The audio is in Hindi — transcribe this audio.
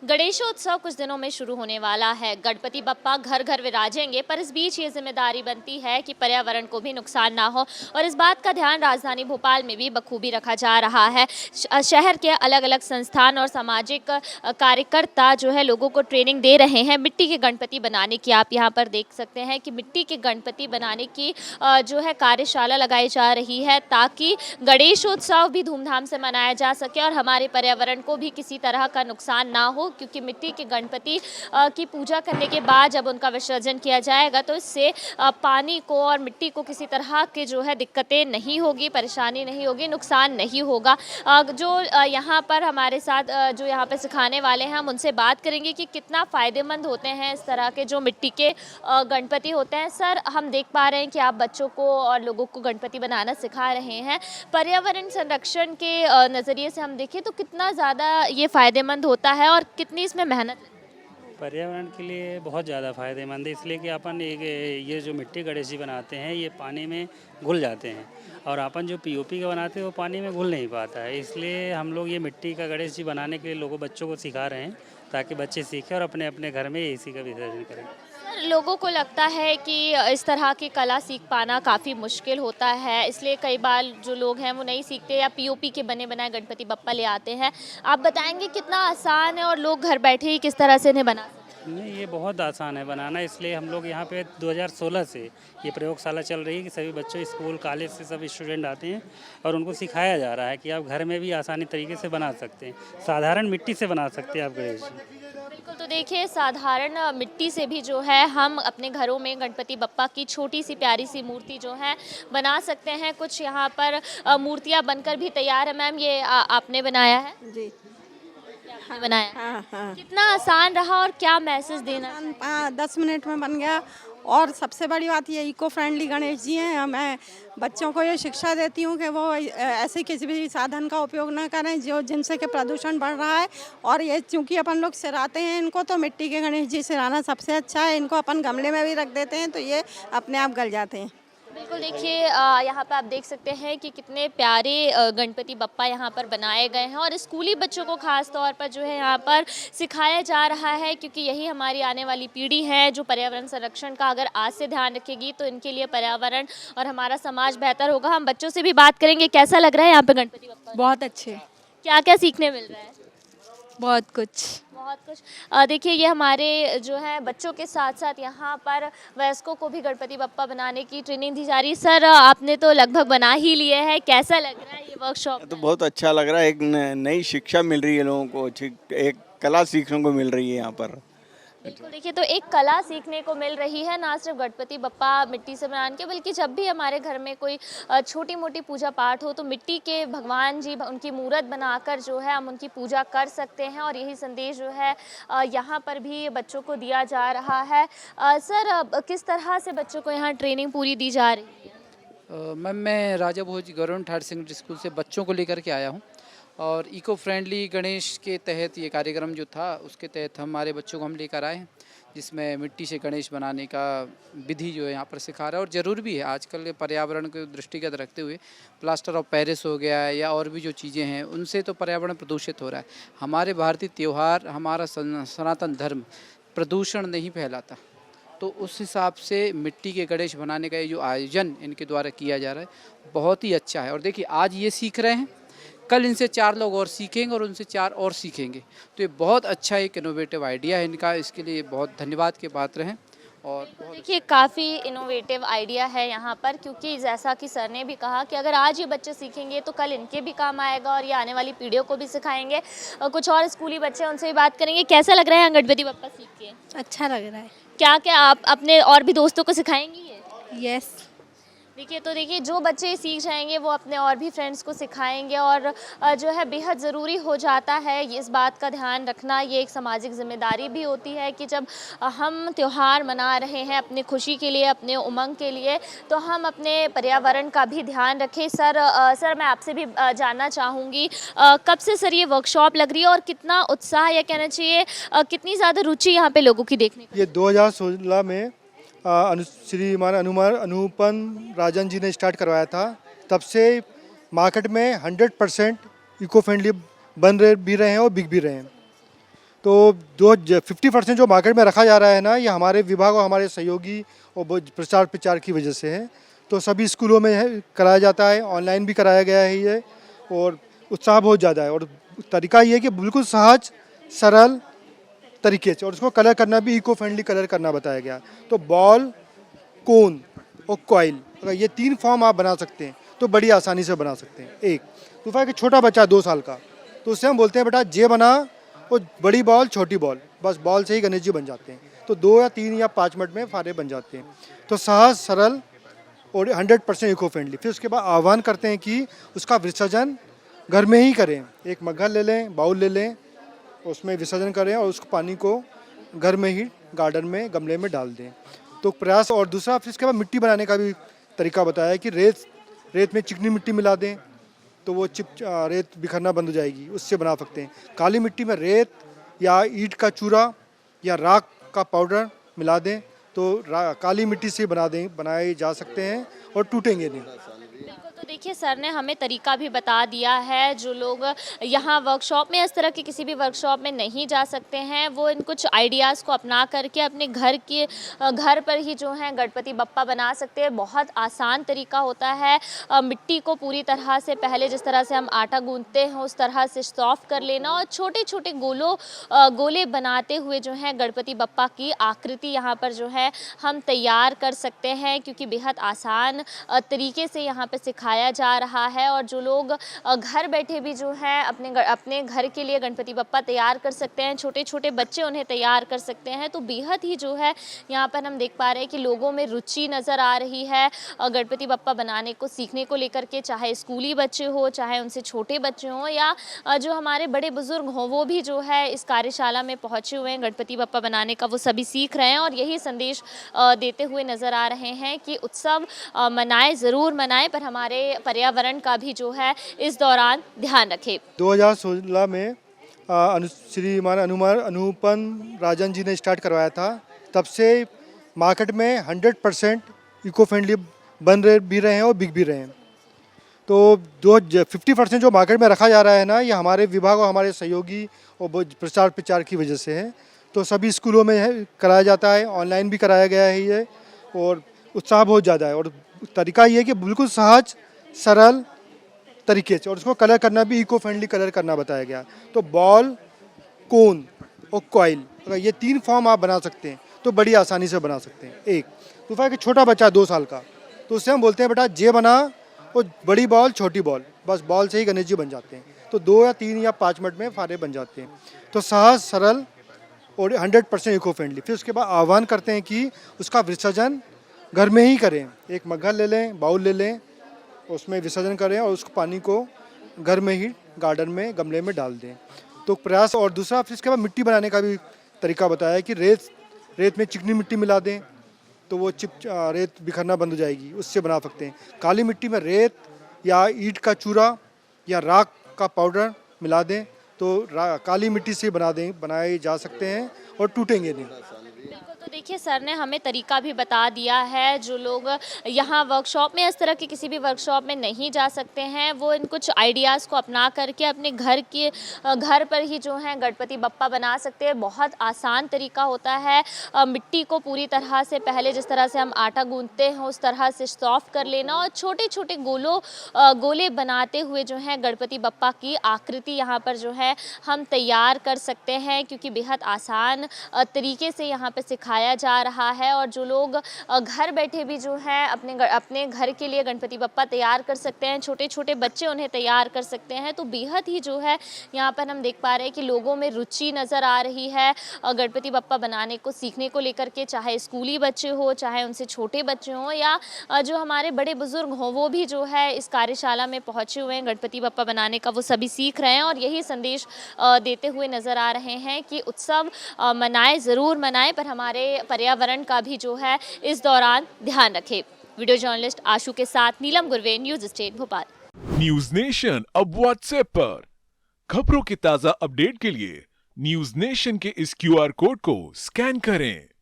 गणेशोत्सव कुछ दिनों में शुरू होने वाला है। गणपति बप्पा घर घर विराजेंगे, पर इस बीच ये जिम्मेदारी बनती है कि पर्यावरण को भी नुकसान ना हो और इस बात का ध्यान राजधानी भोपाल में भी बखूबी रखा जा रहा है। शहर के अलग अलग संस्थान और सामाजिक कार्यकर्ता जो है लोगों को ट्रेनिंग दे रहे हैं मिट्टी के गणपति बनाने की। आप यहाँ पर देख सकते हैं कि मिट्टी के गणपति बनाने की जो है कार्यशाला लगाई जा रही है, ताकि गणेशोत्सव भी धूमधाम से मनाया जा सके और हमारे पर्यावरण को भी किसी तरह का नुकसान ना हो, क्योंकि मिट्टी के गणपति की पूजा करने के बाद जब उनका विसर्जन किया जाएगा तो इससे पानी को और मिट्टी को किसी तरह के जो है दिक्कतें नहीं होगी, परेशानी नहीं होगी, नुकसान नहीं होगा। जो यहाँ पर हमारे साथ जो यहाँ पर सिखाने वाले हैं, हम उनसे बात करेंगे कि कितना फ़ायदेमंद होते हैं इस तरह के जो मिट्टी के गणपति होते हैं। सर, हम देख पा रहे हैं कि आप बच्चों को और लोगों को गणपति बनाना सिखा रहे हैं। पर्यावरण संरक्षण के नज़रिए से हम देखें तो कितना ज़्यादा ये फ़ायदेमंद होता है और कितनी इसमें मेहनत लगती है? पर्यावरण के लिए बहुत ज़्यादा फ़ायदेमंद है, इसलिए कि अपन ये जो मिट्टी गणेश जी बनाते हैं ये पानी में घुल जाते हैं और अपन जो पीओपी का बनाते हैं वो पानी में घुल नहीं पाता है। इसलिए हम लोग ये मिट्टी का गणेश जी बनाने के लिए बच्चों को सिखा रहे हैं, ताकि बच्चे सीखें और अपने अपने घर में इसी का विसर्जन करें। सर, लोगों को लगता है कि इस तरह की कला सीख पाना काफ़ी मुश्किल होता है, इसलिए कई बार जो लोग हैं वो नहीं सीखते या पीओपी के बने बनाए गणपति बप्पा ले आते हैं। आप बताएंगे कितना आसान है और लोग घर बैठे ही किस तरह से इन्हें बना सकते हैं? नहीं, ये बहुत आसान है बनाना, इसलिए हम लोग यहाँ पे 2016 से ये प्रयोगशाला चल रही है कि सभी बच्चों स्कूल कॉलेज से सब स्टूडेंट आते हैं और उनको सिखाया जा रहा है कि आप घर में भी आसानी तरीके से बना सकते हैं, साधारण मिट्टी से बना सकते हैं आप गणेश जी। बिल्कुल, तो देखिए साधारण मिट्टी से भी जो है हम अपने घरों में गणपति बप्पा की छोटी सी प्यारी सी मूर्ति जो है बना सकते हैं। कुछ यहाँ पर मूर्तियाँ बनकर भी तैयार है। मैम, ये आपने बनाया है? जी आपने बनाया? हाँ हाँ। कितना आसान रहा और क्या मैसेज देना? 10 मिनट में बन गया। और सबसे बड़ी बात ये इको फ्रेंडली गणेश जी हैं। मैं बच्चों को ये शिक्षा देती हूँ कि वो ऐसे किसी भी साधन का उपयोग ना करें जो जिनसे कि प्रदूषण बढ़ रहा है। और ये चूँकि अपन लोग सिराते हैं इनको, तो मिट्टी के गणेश जी सिराना सबसे अच्छा है। इनको अपन गमले में भी रख देते हैं तो ये अपने आप गल जाते हैं। बिल्कुल, देखिए यहाँ पे आप देख सकते हैं कि कितने प्यारे गणपति बप्पा यहाँ पर बनाए गए हैं और स्कूली बच्चों को खास तौर पर जो है यहाँ पर सिखाया जा रहा है, क्योंकि यही हमारी आने वाली पीढ़ी है जो पर्यावरण संरक्षण का अगर आज से ध्यान रखेगी तो इनके लिए पर्यावरण और हमारा समाज बेहतर होगा। हम बच्चों से भी बात करेंगे, कैसा लग रहा है यहाँ पे गणपति बप्पा? बहुत अच्छे। क्या क्या सीखने मिल रहा है? बहुत कुछ। बहुत कुछ। देखिए, ये हमारे जो है बच्चों के साथ साथ यहाँ पर वयस्कों को भी गणपति बप्पा बनाने की ट्रेनिंग दी जा रही है। सर, आपने तो लगभग बना ही लिए है, कैसा लग रहा है ये वर्कशॉप? तो बहुत अच्छा लग रहा है। एक नई शिक्षा मिल रही है लोगों को, एक कला सीखने को मिल रही है यहाँ पर। बिल्कुल, देखिए तो एक कला सीखने को मिल रही है, ना सिर्फ गणपति बप्पा मिट्टी से बनाने के, बल्कि जब भी हमारे घर में कोई छोटी मोटी पूजा पाठ हो तो मिट्टी के भगवान जी उनकी मूर्त बनाकर जो है हम उनकी पूजा कर सकते हैं और यही संदेश जो है यहाँ पर भी बच्चों को दिया जा रहा है। सर, किस तरह से बच्चों को यहाँ ट्रेनिंग पूरी दी जा रही है? मैम, मैं राजा भोज गवर्नमेंट हायर सेकेंडरी स्कूल से बच्चों को लेकर के आया हूँ और इको फ्रेंडली गणेश के तहत ये कार्यक्रम जो था उसके तहत हमारे बच्चों को हम लेकर आए हैं, जिसमें मिट्टी से गणेश बनाने का विधि जो है यहाँ पर सिखा रहा है। और ज़रूर भी है, आजकल पर्यावरण को दृष्टिगत रखते हुए प्लास्टर ऑफ पेरिस हो गया है या और भी जो चीज़ें हैं उनसे तो पर्यावरण प्रदूषित हो रहा है। हमारे भारतीय त्यौहार, हमारा सनातन धर्म प्रदूषण नहीं फैलाता, तो उस हिसाब से मिट्टी के गणेश बनाने का ये जो आयोजन इनके द्वारा किया जा रहा है बहुत ही अच्छा है। और देखिए, आज ये सीख रहे हैं, कल इनसे 4 लोग और सीखेंगे और उनसे 4 और सीखेंगे, तो ये बहुत अच्छा एक इनोवेटिव आइडिया है इनका। इसके लिए बहुत धन्यवाद के पात्र हैं। और देखिए, काफ़ी इनोवेटिव आइडिया है यहाँ पर, क्योंकि जैसा कि सर ने भी कहा कि अगर आज ये बच्चे सीखेंगे तो कल इनके भी काम आएगा और ये आने वाली पीढ़ियों को भी सिखाएंगे। कुछ और स्कूली बच्चे हैं, उनसे भी बात करेंगे। कैसा लग रहा है गणपति बप्पा सीख के? अच्छा लग रहा है। क्या क्या आप अपने और भी दोस्तों को सिखाएंगी ये? यस। देखिए जो बच्चे सीख जाएंगे वो अपने और भी फ्रेंड्स को सिखाएंगे और जो है बेहद ज़रूरी हो जाता है इस बात का ध्यान रखना। ये एक सामाजिक जिम्मेदारी भी होती है कि जब हम त्यौहार मना रहे हैं अपनी खुशी के लिए, अपने उमंग के लिए, तो हम अपने पर्यावरण का भी ध्यान रखें। सर, मैं आपसे भी जानना चाहूँगी, कब से सर ये वर्कशॉप लग रही है और कितना उत्साह या कहना चाहिए कितनी ज़्यादा रुचि यहाँ पे लोगों की देखने को? ये 2016 में श्रीमान अनुपम राजन जी ने स्टार्ट करवाया था। तब से मार्केट में 100% इको फ्रेंडली बन रहे भी रहे हैं और बिक भी रहे हैं। तो जो 50% जो मार्केट में रखा जा रहा है ना, ये हमारे विभाग और हमारे सहयोगी और प्रचार प्रचार की वजह से है। तो सभी स्कूलों में है कराया जाता है, ऑनलाइन भी कराया गया है ये, और उत्साह बहुत ज़्यादा है। और तरीका ये है कि बिल्कुल सहज सरल तरीके से, और उसको कलर करना भी इको फ्रेंडली कलर करना बताया गया। तो बॉल, कोन और कॉइल, अगर ये 3 फॉर्म आप बना सकते हैं तो बड़ी आसानी से बना सकते हैं। एक दूसरा कि छोटा बच्चा 2 साल का, तो उससे हम बोलते हैं बेटा जे बना, और बड़ी बॉल छोटी बॉल, बस बॉल से ही गणेश जी बन जाते हैं। तो 2 या 3 या 5 मिनट में फारे बन जाते हैं। तो सहज सरल और 100% इको फ्रेंडली। फिर उसके बाद आह्वान करते हैं कि उसका विसर्जन घर में ही करें। एक मग्घा ले लें, बाउल ले लें, उसमें विसर्जन करें और उस पानी को घर में ही गार्डन में गमले में डाल दें। तो प्रयास। और दूसरा फिर इसके बाद मिट्टी बनाने का भी तरीका बताया है कि रेत में चिकनी मिट्टी मिला दें तो वो रेत बिखरना बंद हो जाएगी, उससे बना सकते हैं। काली मिट्टी में रेत या ईंट का चूरा या राख का पाउडर मिला दें तो काली मिट्टी से बनाए जा सकते हैं और टूटेंगे नहीं। बिल्कुल, तो देखिए सर ने हमें तरीका भी बता दिया है। जो लोग यहाँ वर्कशॉप में, इस तरह के किसी भी वर्कशॉप में नहीं जा सकते हैं, वो इन कुछ आइडियाज़ को अपना करके अपने घर पर ही जो है गणपति बप्पा बना सकते हैं। बहुत आसान तरीका होता है। मिट्टी को पूरी तरह से पहले जिस तरह से हम आटा गूंथते हैं उस तरह से सॉफ्ट कर लेना, और छोटे छोटे गोले बनाते हुए जो है गणपति बप्पा की आकृति यहाँ पर जो है हम तैयार कर सकते हैं, क्योंकि बेहद आसान तरीके से यहाँ पे सिखाया जा रहा है। और जो लोग घर बैठे भी जो है अपने घर के लिए गणपति बप्पा तैयार कर सकते हैं, छोटे छोटे बच्चे उन्हें तैयार कर सकते हैं। तो बेहद ही जो है यहाँ पर हम देख पा रहे हैं कि लोगों में रुचि नज़र आ रही है गणपति बप्पा बनाने को, सीखने को लेकर के, चाहे स्कूली बच्चे हो, चाहे उनसे छोटे बच्चे हों, या जो हमारे बड़े बुजुर्ग हों, वो भी जो है इस कार्यशाला में पहुँचे हुए हैं गणपति बप्पा बनाने का, वो सभी सीख रहे हैं और यही संदेश देते हुए नज़र आ रहे हैं कि उत्सव मनाएं, ज़रूर मनाएं, पर हमारे पर्यावरण का भी जो है इस दौरान ध्यान रखें। 2016 में श्रीमान अनुपम राजन जी ने स्टार्ट करवाया था। तब से मार्केट में 100% इको फ्रेंडली बन भी रहे हैं और बिक भी रहे हैं। तो 50% जो मार्केट में रखा जा रहा है ना, ये हमारे विभाग और हमारे सहयोगी और प्रचार प्रचार की वजह से है। तो सभी स्कूलों में है कराया जाता है, ऑनलाइन भी कराया गया है ये, और उत्साह बहुत ज़्यादा है। और तरीका ये है कि बिल्कुल सहज सरल तरीके से, और उसको कलर करना भी इको फ्रेंडली कलर करना बताया गया। तो बॉल, कोन और कॉइल, अगर ये 3 फॉर्म आप बना सकते हैं तो बड़ी आसानी से बना सकते हैं। एक दूसरा कि छोटा बच्चा 2 साल का, तो उससे हम बोलते हैं बेटा जे बना, और बड़ी बॉल छोटी बॉल, बस बॉल से ही गणेश जी बन जाते हैं। तो 2 या 3 या 5 मिनट में फारे बन जाते हैं। तो सहज सरल और 100% इको फ्रेंडली। फिर उसके बाद आह्वान करते हैं कि उसका विसर्जन घर में ही करें। एक मग्घा ले लें, बाउल ले लें, उसमें विसर्जन करें और उस पानी को घर में ही गार्डन में गमले में डाल दें। तो प्रयास। और दूसरा फिर इसके बाद मिट्टी बनाने का भी तरीका बताया है कि रेत में चिकनी मिट्टी मिला दें तो वो रेत बिखरना बंद हो जाएगी, उससे बना सकते हैं। काली मिट्टी में रेत या ईंट का चूरा या राख का पाउडर मिला दें तो काली मिट्टी से बनाए जा सकते हैं और टूटेंगे नहीं। बिल्कुल, तो देखिए सर ने हमें तरीका भी बता दिया है। जो लोग यहाँ वर्कशॉप में, इस तरह के किसी भी वर्कशॉप में नहीं जा सकते हैं, वो इन कुछ आइडियाज़ को अपना करके अपने घर पर ही जो है गणपति बप्पा बना सकते हैं। बहुत आसान तरीका होता है। मिट्टी को पूरी तरह से पहले जिस तरह से हम आटा गूंथते हैं उस तरह से सॉफ्ट कर लेना, और छोटे छोटे गोले बनाते हुए जो है गणपति बप्पा की आकृति यहाँ पर जो है हम तैयार कर सकते हैं, क्योंकि बेहद आसान तरीके से यहाँ पे सिखाया जा रहा है। और जो लोग घर बैठे भी जो है अपने घर के लिए गणपति बप्पा तैयार कर सकते हैं, छोटे छोटे बच्चे उन्हें तैयार कर सकते हैं। तो बेहद ही जो है यहाँ पर हम देख पा रहे हैं कि लोगों में रुचि नज़र आ रही है गणपति बप्पा बनाने को, सीखने को लेकर के, चाहे स्कूली बच्चे हो, चाहे उनसे छोटे बच्चे हों, या जो हमारे बड़े बुजुर्ग हों, वो भी जो है इस कार्यशाला में पहुँचे हुए हैं गणपति बप्पा बनाने का, वो सभी सीख रहे हैं और यही संदेश देते हुए नज़र आ रहे हैं कि उत्सव मनाएं, ज़रूर मनाएं, पर हमारे पर्यावरण का भी जो है इस दौरान ध्यान रखें। वीडियो जर्नलिस्ट आशु के साथ नीलम गुरवे, news state Bhopal. News nation अब व्हाट्सएप पर खबरों के ताजा अपडेट के लिए न्यूज नेशन के इस QR कोड को स्कैन करें।